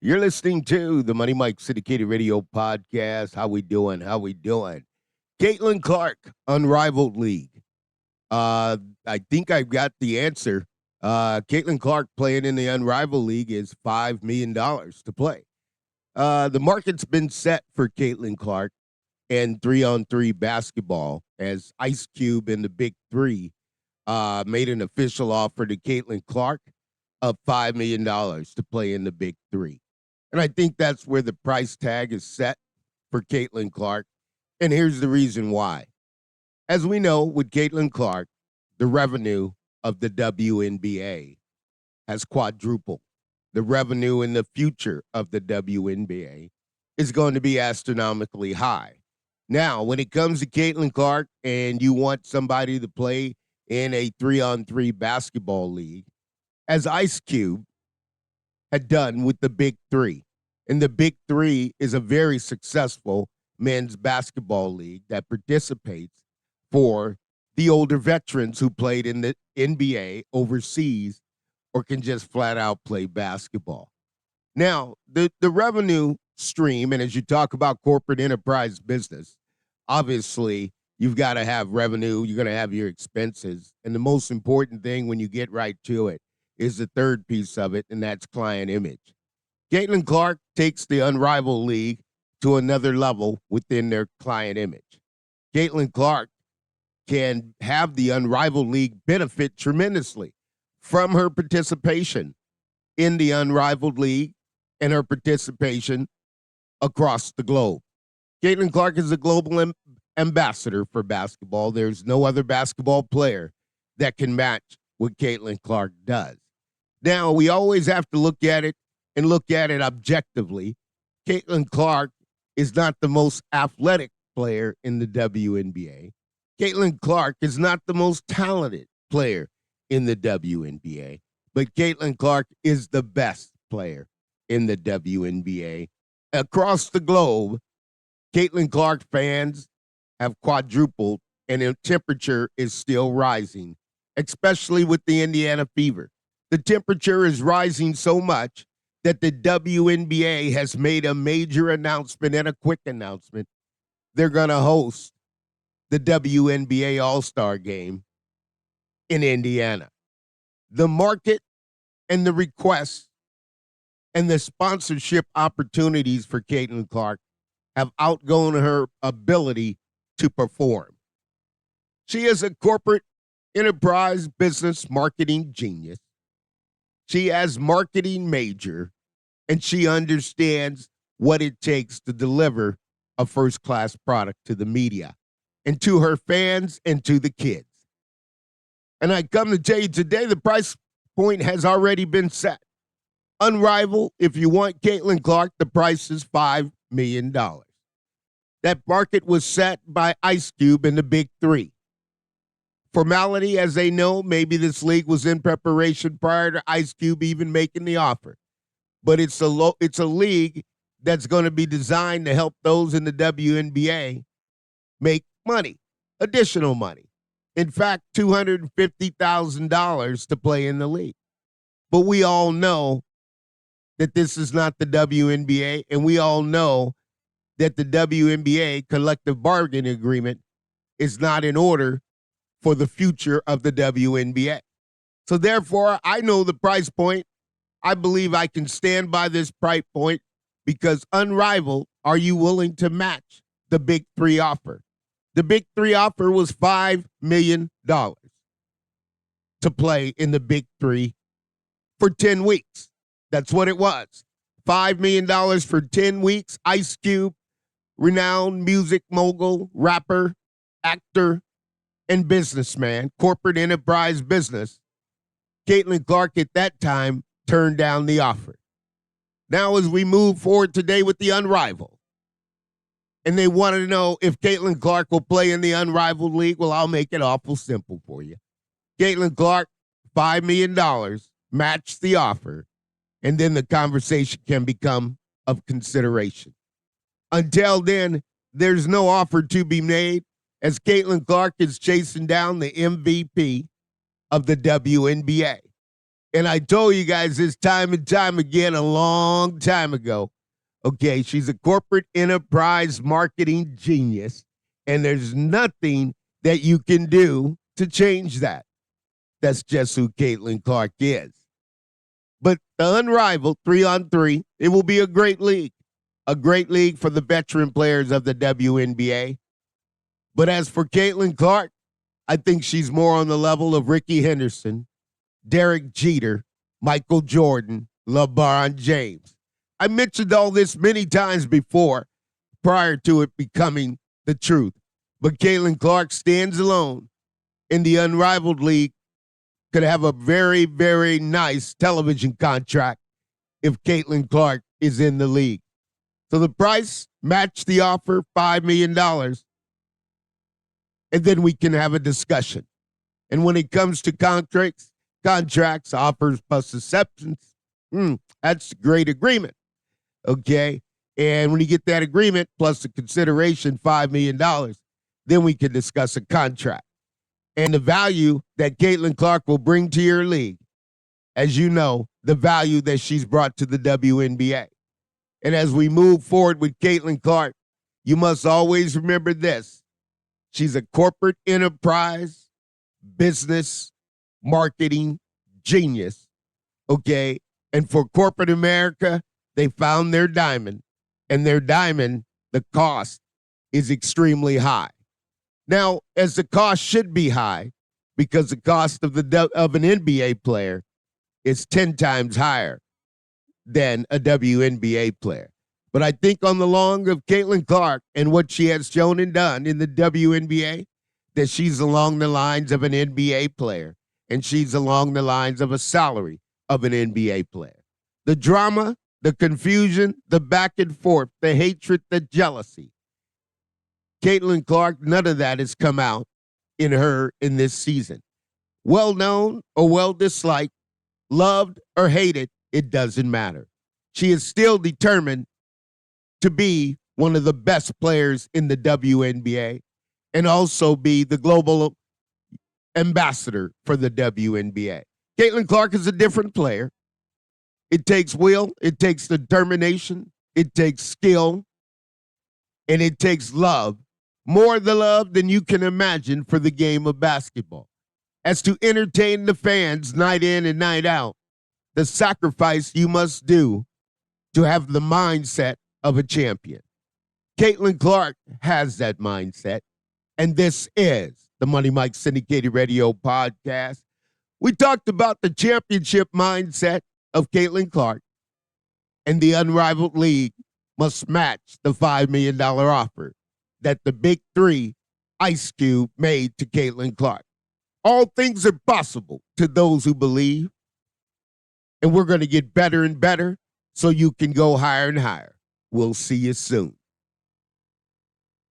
You're listening to the Money Mike Syndicated Radio Podcast. How we doing? How we doing? Caitlin Clark, Unrivaled League. I think I've got the answer. Caitlin Clark playing in the Unrivaled League is $5 million to play. The market's been set for Caitlin Clark and 3-on-3 basketball as Ice Cube and the BIG3 made an official offer to Caitlin Clark of $5 million to play in the BIG3. And I think that's where the price tag is set for Caitlin Clark. And here's the reason why. As we know, with Caitlin Clark, the revenue of the WNBA has quadrupled. The revenue in the future of the WNBA is going to be astronomically high. Now, when it comes to Caitlin Clark and you want somebody to play in a 3-on-3 basketball league, as Ice Cube had done with the BIG3. And the BIG3 is a very successful men's basketball league that participates for the older veterans who played in the NBA overseas or can just flat out play basketball. Now, the revenue stream, and as you talk about corporate enterprise business, obviously you've got to have revenue, you're going to have your expenses. And the most important thing when you get right to it is the third piece of it, and that's client image. Caitlin Clark takes the Unrivaled League to another level within their client image. Caitlin Clark can have the Unrivaled League benefit tremendously from her participation in the Unrivaled League and her participation across the globe. Caitlin Clark is a global ambassador for basketball. There's no other basketball player that can match what Caitlin Clark does. Now, we always have to look at it and look at it objectively. Caitlin Clark is not the most athletic player in the WNBA. Caitlin Clark is not the most talented player in the WNBA, but Caitlin Clark is the best player in the WNBA. Across the globe, Caitlin Clark fans have quadrupled, and the temperature is still rising, especially with the Indiana fever. The temperature is rising so much that the WNBA has made a major announcement and a quick announcement. They're going to host the WNBA All-Star Game in Indiana. The market and the requests and the sponsorship opportunities for Caitlin Clark have outgrown her ability to perform. She is a corporate enterprise business marketing genius. She has marketing major, and she understands what it takes to deliver a first-class product to the media and to her fans and to the kids. And I come to tell you today, the price point has already been set. Unrivaled, if you want Caitlin Clark, the price is $5 million. That market was set by Ice Cube and the BIG3. Formality, as they know, maybe this league was in preparation prior to Ice Cube even making the offer. But it's a league that's going to be designed to help those in the WNBA make money, additional money. In fact, $250,000 to play in the league. But we all know that this is not the WNBA, and we all know that the WNBA collective bargaining agreement is not in order for the future of the WNBA. So therefore, I know the price point. I believe I can stand by this price point because Unrivaled, are you willing to match the BIG3 offer? The BIG3 offer was $5 million to play in the BIG3 for 10 weeks. That's what it was. $5 million for 10 weeks. Ice Cube, renowned music mogul, rapper, actor, and businessman, corporate enterprise business. Caitlin Clark at that time turned down the offer. Now, as we move forward today with the Unrivaled, and they wanted to know if Caitlin Clark will play in the Unrivaled League, well, I'll make it awful simple for you. Caitlin Clark, $5 million, match the offer, and then the conversation can become of consideration. Until then, there's no offer to be made, as Caitlin Clark is chasing down the MVP of the WNBA. And I told you guys this time and time again a long time ago. Okay, she's a corporate enterprise marketing genius, and there's nothing that you can do to change that. That's just who Caitlin Clark is. But the Unrivaled 3-on-3, it will be a great league for the veteran players of the WNBA. But as for Caitlin Clark, I think she's more on the level of Ricky Henderson, Derek Jeter, Michael Jordan, LeBron James. I mentioned all this many times before, prior to it becoming the truth. But Caitlin Clark stands alone in the Unrivaled League, could have a very, very nice television contract if Caitlin Clark is in the league. So the price, match the offer, $5 million, and then we can have a discussion. And when it comes to contracts, offers plus acceptance, that's a great agreement. Okay? And when you get that agreement plus the consideration, $5 million, then we can discuss a contract. And the value that Caitlin Clark will bring to your league, as you know, the value that she's brought to the WNBA. And as we move forward with Caitlin Clark, you must always remember this. She's a corporate enterprise, business, marketing genius, okay? And for corporate America, they found their diamond, and their diamond, the cost is extremely high. Now, as the cost should be high, because the cost of an NBA player is 10 times higher than a WNBA player. But I think on the long of Caitlin Clark and what she has shown and done in the WNBA, that she's along the lines of an NBA player, and she's along the lines of a salary of an NBA player. The drama, the confusion, the back and forth, the hatred, the jealousy. Caitlin Clark, none of that has come out in her in this season. Well known or well disliked, loved or hated, it doesn't matter. She is still determined to be one of the best players in the WNBA and also be the global ambassador for the WNBA. Caitlin Clark is a different player. It takes will, it takes determination, it takes skill, and it takes love. More the love than you can imagine for the game of basketball. As to entertain the fans night in and night out, the sacrifice you must do to have the mindset of a champion. Caitlin Clark has that mindset, and this is the Money Mike Syndicated Radio Podcast. We talked about the championship mindset of Caitlin Clark, and the Unrivaled League must match the $5 million offer that the BIG3 Ice Cube made to Caitlin Clark. All things are possible to those who believe, and we're going to get better and better so you can go higher and higher. We'll see you soon.